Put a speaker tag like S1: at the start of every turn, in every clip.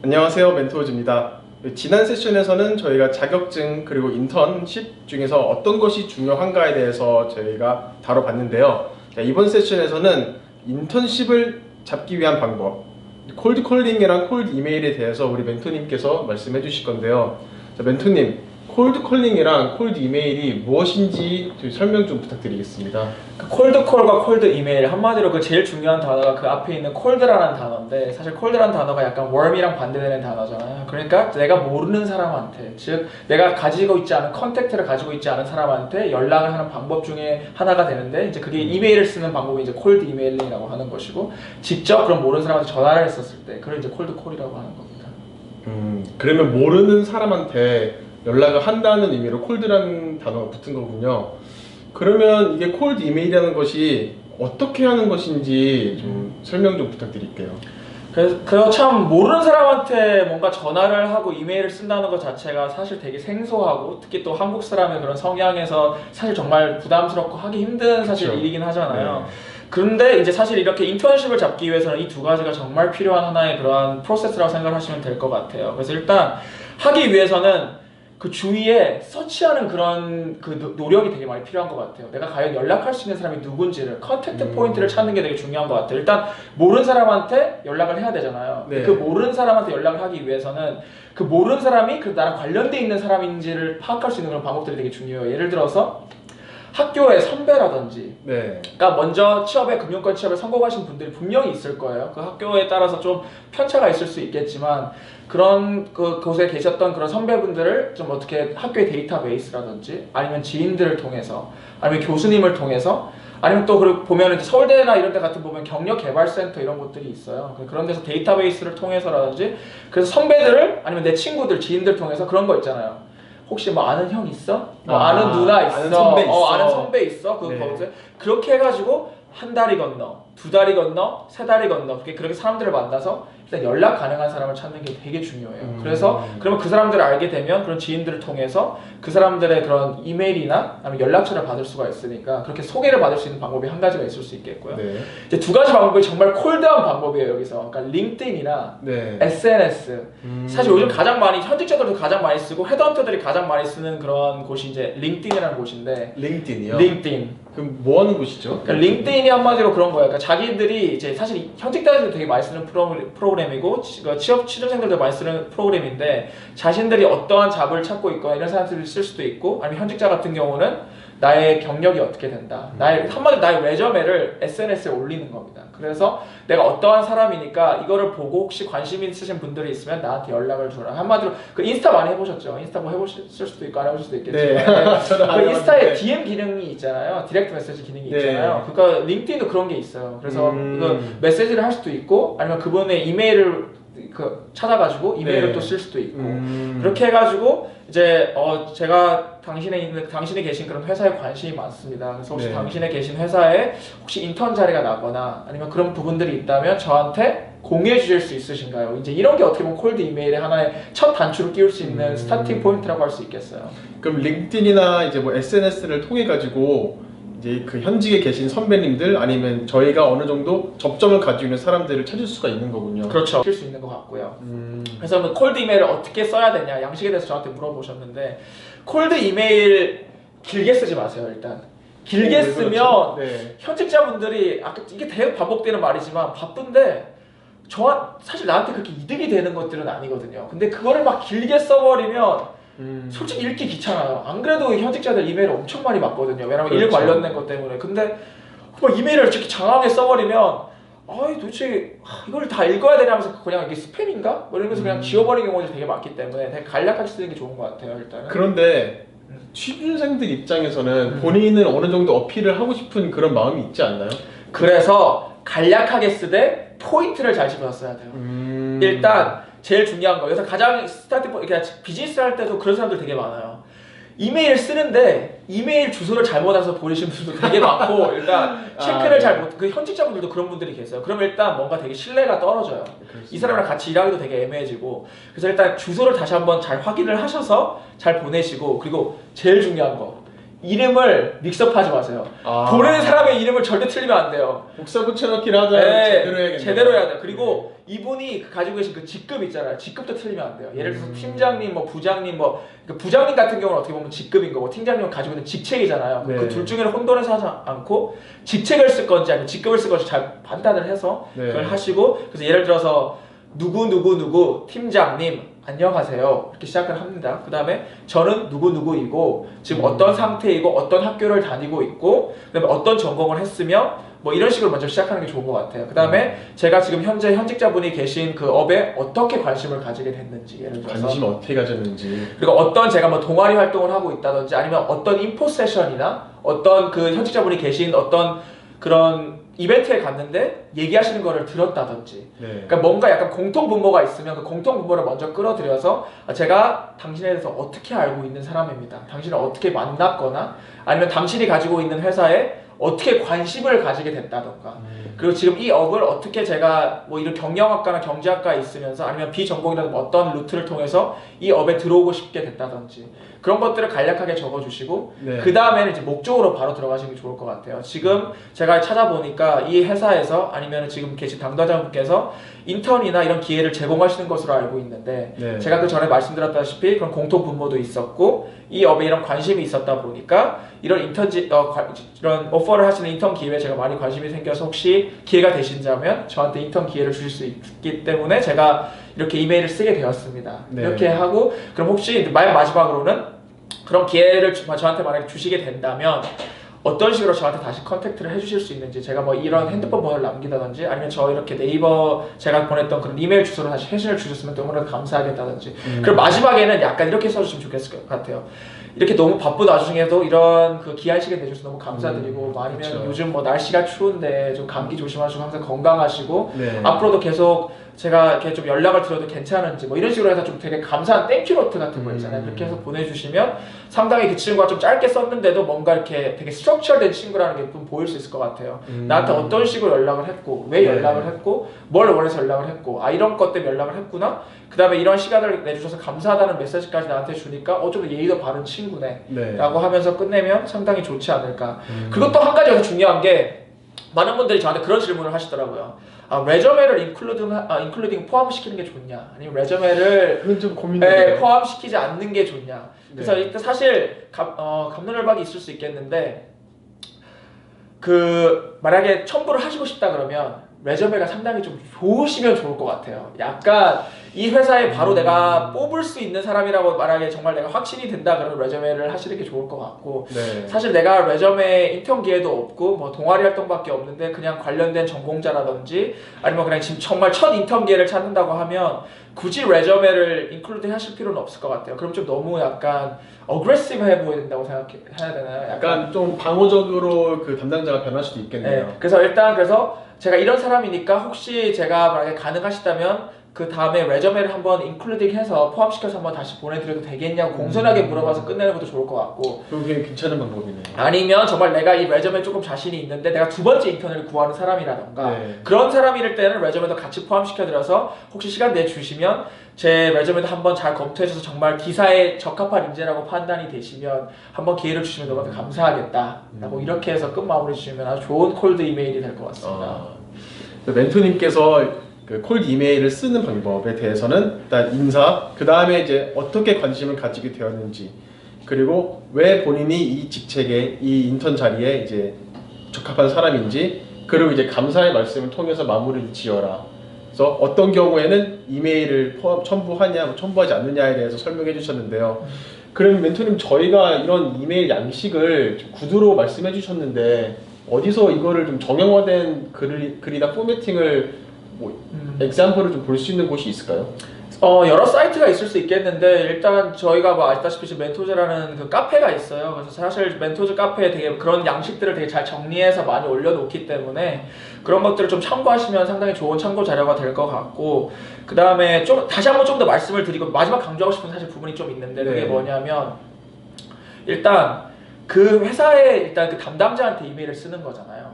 S1: 안녕하세요, 멘토즈입니다. 지난 세션에서는 저희가 자격증 그리고 인턴십 중에서 어떤 것이 중요한가에 대해서 저희가 다뤄봤는데요. 자, 이번 세션에서는 인턴십을 잡기 위한 방법, 콜드콜링이랑 콜드 이메일에 대해서 우리 멘토님께서 말씀해 주실 건데요. 자, 멘토님, 콜드콜링이랑 콜드 이메일이 무엇인지 설명 좀 부탁드리겠습니다.
S2: 콜드콜과 콜드 이메일, 한마디로 그 제일 중요한 단어가 그 앞에 있는 콜드라는 단어인데, 사실 콜드라는 단어가 약간 웜이랑 반대되는 단어잖아요. 그러니까 내가 모르는 사람한테, 즉 내가 가지고 있지 않은 컨택트를 가지고 있지 않은 사람한테 연락을 하는 방법 중에 하나가 되는데, 이제 그게 이메일을 쓰는 방법이 이제 콜드 이메일링이라고 하는 것이고, 직접 그런 모르는 사람한테 전화를 했었을 때 그걸 이제 콜드콜이라고 하는 겁니다.
S1: 그러면 모르는 사람한테 연락을 한다는 의미로 콜드라는 단어가 붙은 거군요. 그러면 이게 콜드 이메일이라는 것이 어떻게 하는 것인지 좀 설명 좀 부탁드릴게요.
S2: 그래서 참 모르는 사람한테 뭔가 전화를 하고 이메일을 쓴다는 것 자체가 사실 되게 생소하고, 특히 또 한국 사람의 그런 성향에서 사실 정말 부담스럽고 하기 힘든 사실
S1: 그렇죠.
S2: 일이긴 하잖아요.
S1: 네.
S2: 그런데 이제 사실 이렇게 인턴십을 잡기 위해서는 이 두 가지가 정말 필요한 하나의 그러한 프로세스라고 생각하시면 될 것 같아요. 그래서 일단 하기 위해서는 그 주위에 서치하는 그런 그 노력이 되게 많이 필요한 것 같아요. 내가 과연 연락할 수 있는 사람이 누군지를, 컨택트 포인트를 찾는 게 되게 중요한 것 같아요. 일단 모르는 사람한테 연락을 해야 되잖아요.
S1: 네.
S2: 그 모르는 사람한테 연락을 하기 위해서는 그 모르는 사람이 그 나랑 관련돼 있는 사람인지를 파악할 수 있는 그런 방법들이 되게 중요해요. 예를 들어서 학교의 선배라든지,
S1: 네.
S2: 그러니까 먼저 금융권 취업에 성공하신 분들이 분명히 있을 거예요. 그 학교에 따라서 좀 편차가 있을 수 있겠지만, 그런 곳에 계셨던 그런 선배분들을 좀 어떻게 학교의 데이터베이스라든지, 아니면 지인들을 통해서, 아니면 교수님을 통해서, 아니면 또 보면 이제 서울대나 이런 데 같은 보면 경력개발센터 이런 곳들이 있어요. 그런 데서 데이터베이스를 통해서라든지, 그래서 선배들을, 아니면 내 친구들, 지인들 통해서 그런 거 있잖아요. 혹시 뭐 아는 형 있어? 뭐 아는 누나 있어?
S1: 아는 선배 있어.
S2: 아는 선배 있어?
S1: 네.
S2: 그렇게 해가지고 한 다리 건너, 두 다리 건너, 세 다리 건너, 그렇게 사람들을 만나서 일단 연락 가능한 사람을 찾는 게 되게 중요해요. 그래서 그러면 그 사람들을 알게 되면 그런 지인들을 통해서 그 사람들의 그런 이메일이나 아니면 연락처를 받을 수가 있으니까, 그렇게 소개를 받을 수 있는 방법이 한 가지가 있을 수 있겠고요.
S1: 네.
S2: 이제 두 가지 방법이 정말 콜드한 방법이에요, 여기서. 그러니까 링크드인이나
S1: 네.
S2: SNS. 사실 요즘 가장 많이, 현직자들도 가장 많이 쓰고 헤드헌터들이 가장 많이 쓰는 그런 곳이 이제 링크드인이라는 곳인데.
S1: 링크드인이요?
S2: 링크드인.
S1: 그럼 뭐 하는 곳이죠?
S2: 그러니까 링크드인이 한마디로 그런 거예요. 그러니까 자기들이 이제 사실 현직자들도 되게 많이 쓰는 프로그램이고, 취준생들도 많이 쓰는 프로그램인데, 자신들이 어떠한 잡을 찾고 있거나 이런 사람들이 쓸 수도 있고, 아니면 현직자 같은 경우는 나의 경력이 어떻게 된다, 한마디로 나의 레저메를 SNS에 올리는 겁니다. 그래서 내가 어떠한 사람이니까 이거를 보고 혹시 관심 있으신 분들이 있으면 나한테 연락을 줘라. 한마디로 그 인스타 많이 해보셨죠? 인스타 뭐 해보실 수도 있고 안 해보실 수도 있겠지만,
S1: 네.
S2: 그 인스타에 DM 기능이 있잖아요. 디렉트 메시지 기능이 있잖아요. 그러니까 링크드인도 그런 게 있어요. 그래서 이거 메시지를 할 수도 있고, 아니면 그분의 이메일을 찾아가지고 이메일을 또 쓸 수도 있고, 그렇게 해가지고 이제 제가 당신이 계신 그런 회사에 관심이 많습니다. 그래서 혹시 당신이 계신 회사에 혹시 인턴 자리가 나거나 아니면 그런 부분들이 있다면 저한테 공유해 주실 수 있으신가요? 이제 이런 게 어떻게 보면 콜드 이메일의 하나의 첫 단추를 끼울 수 있는 스타팅 포인트라고 할 수 있겠어요.
S1: 그럼 링크드인이나 이제 뭐 SNS를 통해 가지고 이제 그 현직에 계신 선배님들, 아니면 저희가 어느 정도 접점을 가지고 있는 사람들을 찾을 수가 있는 거군요.
S2: 그렇죠. 쓸 수 있는 것 같고요. 그래서 뭐 콜드 이메일을 어떻게 써야 되냐, 양식에 대해서 저한테 물어보셨는데, 콜드 이메일 길게 쓰지 마세요. 일단 길게 쓰면 현직자분들이, 아까 이게 되게 반복되는 말이지만, 바쁜데 사실 나한테 그렇게 이득이 되는 것들은 아니거든요. 근데 그거를 막 길게 써버리면 솔직히 읽기 귀찮아요. 안 그래도 현직자들 이메일을 엄청 많이 받거든요. 왜냐면 일 관련된 것 때문에. 근데 막 이메일을 이렇게 장하게 써버리면, 도대체 이걸 다 읽어야 되냐 하면서 그냥 이게 스팸인가? 뭐 이러면서 그냥 지워버리는 경우가 되게 많기 때문에 되게 간략하게 쓰는 게 좋은 것 같아요, 일단은.
S1: 그런데 취준생들 입장에서는 본인은 어느 정도 어필을 하고 싶은 그런 마음이 있지 않나요?
S2: 그래서 간략하게 쓰되 포인트를 잘 집어서 써야 돼요. 일단 제일 중요한 거, 그래서 가장 비즈니스 할 때도 그런 사람들 되게 많아요. 이메일 쓰는데 이메일 주소를 잘못 알아서 보내시는 분들도 되게 많고, 일단 체크를 잘 못, 그 현직자분들도 그런 분들이 계세요. 그러면 일단 뭔가 되게 신뢰가 떨어져요. 이 사람이랑 같이 일하기도 되게 애매해지고. 그래서 일단 주소를 다시 한번 잘 확인을 하셔서 잘 보내시고, 그리고 제일 중요한 거, 이름을 믹스업하지 마세요. 보내는 사람의 이름을 절대 틀리면 안 돼요.
S1: 복사 붙여넣기를 하자. 제대로 해야겠네요.
S2: 제대로 해야 돼요. 그리고 이분이 가지고 계신 그 직급 있잖아요. 직급도 틀리면 안 돼요. 예를 들어서 팀장님, 뭐 부장님, 뭐 그 부장님 같은 경우는 어떻게 보면 직급인 거고 팀장님은 가지고 있는 직책이잖아요.
S1: 네.
S2: 그 둘 중에는 혼돈해서 하지 않고 직책을 쓸 건지 아니면 직급을 쓸 건지 잘 판단을 해서
S1: 네.
S2: 그걸 하시고 그래서 예를 들어서 누구 팀장님 안녕하세요 이렇게 시작을 합니다. 그 다음에 저는 누구이고 지금 어떤 상태이고 어떤 학교를 다니고 있고 그 다음에 어떤 전공을 했으며 뭐 이런 식으로 먼저 시작하는 게 좋은 것 같아요. 그 다음에 제가 지금 현재 현직자분이 계신 그 업에 어떻게 관심을 가지게 됐는지 예를 들어서
S1: 관심 어떻게 가졌는지
S2: 그리고 어떤 제가 뭐 동아리 활동을 하고 있다든지 아니면 어떤 인포 세션이나 어떤 그 현직자분이 계신 어떤 그런 이벤트에 갔는데 얘기하시는 거를 들었다든지
S1: 네.
S2: 그러니까 뭔가 약간 공통 분모가 있으면 그 공통 분모를 먼저 끌어들여서 제가 당신에 대해서 어떻게 알고 있는 사람입니다. 당신을 어떻게 만났거나 아니면 당신이 가지고 있는 회사에 어떻게 관심을 가지게 됐다던가 그리고 지금 이 업을 어떻게 제가 뭐 이런 경영학과나 경제학과에 있으면서 아니면 비전공이라든 어떤 루트를 통해서 이 업에 들어오고 싶게 됐다든지 그런 것들을 간략하게 적어주시고
S1: 네.
S2: 그 다음에는 이제 목적으로 바로 들어가시는 게 좋을 것 같아요. 지금 제가 찾아보니까 이 회사에서 아니면 지금 계신 당사자분께서 인턴이나 이런 기회를 제공하시는 것으로 알고 있는데
S1: 네.
S2: 제가 그 전에 말씀드렸다시피 그런 공통 분모도 있었고 이 업에 이런 관심이 있었다 보니까 이런 이런 오퍼를 하시는 인턴 기회에 제가 많이 관심이 생겨서 혹시 기회가 되신다면 저한테 인턴 기회를 주실 수 있기 때문에 제가 이렇게 이메일을 쓰게 되었습니다.
S1: 네.
S2: 이렇게 하고 그럼 혹시 마지막으로는 그런 기회를 저한테 만약에 주시게 된다면 어떤 식으로 저한테 다시 컨택트를 해주실 수 있는지 제가 뭐 이런 핸드폰 번호를 남기다든지 아니면 저 이렇게 네이버 제가 보냈던 그런 이메일 주소로 다시 회신을 주셨으면 너무나도 감사하겠다든지 그리고 마지막에는 약간 이렇게 써주시면 좋겠을 것 같아요. 이렇게 너무 바쁜 와중에도 이런 그 귀한 시간 내주셔서 너무 감사드리고 아니면
S1: 그렇죠.
S2: 요즘 뭐 날씨가 추운데 좀 감기 조심하시고 항상 건강하시고
S1: 네.
S2: 앞으로도 계속 제가 이렇게 좀 연락을 드려도 괜찮은지 뭐 이런 식으로 해서 좀 되게 감사한 땡큐 노트 같은 거 있잖아요. 그렇게 해서 보내주시면 상당히 그 친구가 좀 짧게 썼는데도 뭔가 이렇게 되게 스트럭처된 친구라는 게 좀 보일 수 있을 것 같아요. 나한테 어떤 식으로 연락을 했고 왜 연락을 했고 뭘 원해서 연락을 했고 이런 것 때문에 연락을 했구나 그 다음에 이런 시간을 내주셔서 감사하다는 메시지까지 나한테 주니까 좀 더 예의도 바른 친구네
S1: 네.
S2: 라고 하면서 끝내면 상당히 좋지 않을까. 그리고 또 한 가지 여기서 중요한 게 많은 분들이 저한테 그런 질문을 하시더라고요. 레저메를 인클루딩 포함시키는 게 좋냐 아니면 레저메를
S1: 그건 좀 고민돼요.
S2: 포함시키지 않는 게 좋냐. 그래서
S1: 네.
S2: 일단 사실 갑론을박이 있을 수 있겠는데 그 만약에 첨부를 하시고 싶다 그러면 레저메가 상당히 좀 좋으시면 좋을 것 같아요. 약간 이 회사에 바로 내가 뽑을 수 있는 사람이라고 말하기에 정말 내가 확신이 된다 그러면 레저메를 하시는 게 좋을 것 같고
S1: 네.
S2: 사실 내가 레저메 인턴 기회도 없고 뭐 동아리 활동밖에 없는데 그냥 관련된 전공자라든지 아니면 그냥 지금 정말 첫 인턴 기회를 찾는다고 하면 굳이 레저메를 인클루딩 하실 필요는 없을 것 같아요. 그럼 좀 너무 약간 어그레시브해 보여야 된다고 생각해야 되나요?
S1: 약간 좀 방어적으로 그 담당자가 변할 수도 있겠네요.
S2: 네. 그래서 제가 이런 사람이니까 혹시 제가 만약에 가능하시다면 그 다음에 레저메를 한번 인클루딩해서 포함시켜서 한번 다시 보내드려도 되겠냐고 공손하게 물어봐서 끝내는 것도 좋을 것 같고
S1: 그게 괜찮은 방법이네요.
S2: 아니면 정말 내가 이 레저메에 조금 자신이 있는데 내가 두 번째 인턴을 구하는 사람이라던가
S1: 네.
S2: 그런 사람일 때는 레저메도 같이 포함시켜드려서 혹시 시간 내주시면 제 레저메도 한번 잘 검토해줘서 정말 기사에 적합한 인재라고 판단이 되시면 한번 기회를 주시면 너무 감사하겠다 라고 이렇게 해서 끝 마무리 주시면 아주 좋은 콜드 이메일이 될 것 같습니다.
S1: 멘토님께서 그 콜드 이메일을 쓰는 방법에 대해서는 일단 인사, 그 다음에 이제 어떻게 관심을 가지게 되었는지, 그리고 왜 본인이 이 직책에 이 인턴 자리에 이제 적합한 사람인지, 그리고 이제 감사의 말씀을 통해서 마무리를 지어라. 그래서 어떤 경우에는 이메일을 첨부하냐, 첨부하지 않느냐에 대해서 설명해 주셨는데요. 그럼 멘토님, 저희가 이런 이메일 양식을 좀 구두로 말씀해 주셨는데 어디서 이거를 좀 정형화된 글이나 포매팅을 엑zam플을 좀 볼 수 있는 곳이 있을까요?
S2: 여러 사이트가 있을 수 있겠는데 일단 저희가 뭐 아시다시피 지금 멘토즈라는 그 카페가 있어요. 그래서 사실 멘토즈 카페에 되게 그런 양식들을 되게 잘 정리해서 많이 올려놓기 때문에 그런 것들을 좀 참고하시면 상당히 좋은 참고 자료가 될 것 같고 그 다음에 좀 다시 한번 좀 더 말씀을 드리고 마지막 강조하고 싶은 사실 부분이 좀 있는데 그게 뭐냐면 일단 그 회사에 일단 그 담당자한테 이메일을 쓰는 거잖아요.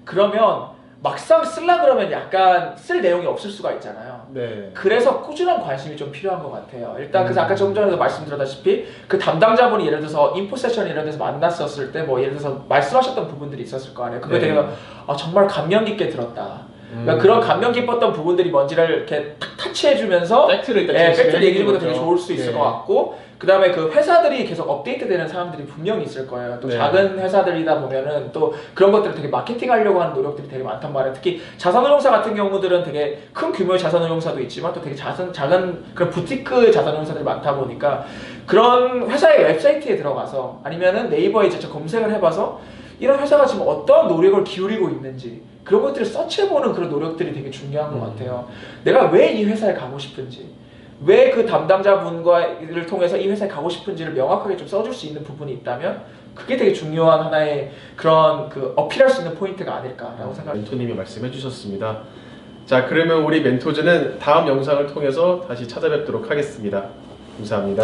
S2: 그러면 막상 쓰려 그러면 약간 쓸 내용이 없을 수가 있잖아요.
S1: 네.
S2: 그래서 꾸준한 관심이 좀 필요한 것 같아요. 일단 그래서 아까 좀 전에도 말씀드렸다시피 그 담당자분이 예를 들어서 인포 세션 이런 데서 만났었을 때 뭐 예를 들어서 말씀하셨던 부분들이 있었을 거 아니에요. 그게
S1: 네.
S2: 되게 정말 감명 깊게 들었다. 그러니까 그런 감명 깊었던 부분들이 뭔지를 이렇게 탁 터치해주면서
S1: 팩트를 일단
S2: 팩트를 얘기해주는 것도 되게
S1: 거죠.
S2: 좋을 수 있을
S1: 네.
S2: 것 같고, 그 다음에 그 회사들이 계속 업데이트되는 사람들이 분명히 있을 거예요. 또
S1: 네.
S2: 작은 회사들이다 보면은 또 그런 것들을 되게 마케팅하려고 하는 노력들이 되게 많단 말이에요. 특히 자산운용사 같은 경우들은 되게 큰 규모의 자산운용사도 있지만 또 되게 작은 그런 부티크 자산운용사들이 많다 보니까 그런 회사의 웹사이트에 들어가서 아니면은 네이버에 직접 검색을 해봐서 이런 회사가 지금 어떤 노력을 기울이고 있는지 그런 것들을 서치해보는 그런 노력들이 되게 중요한 것 같아요. 내가 왜 이 회사에 가고 싶은지, 왜 그 담당자분과를 통해서 이 회사에 가고 싶은지를 명확하게 좀 써줄 수 있는 부분이 있다면 그게 되게 중요한 하나의 그런 그 어필할 수 있는 포인트가 아닐까라고 생각합니다.
S1: 멘토님이 말씀해 주셨습니다. 자, 그러면 우리 멘토즈는 다음 영상을 통해서 다시 찾아뵙도록 하겠습니다. 감사합니다.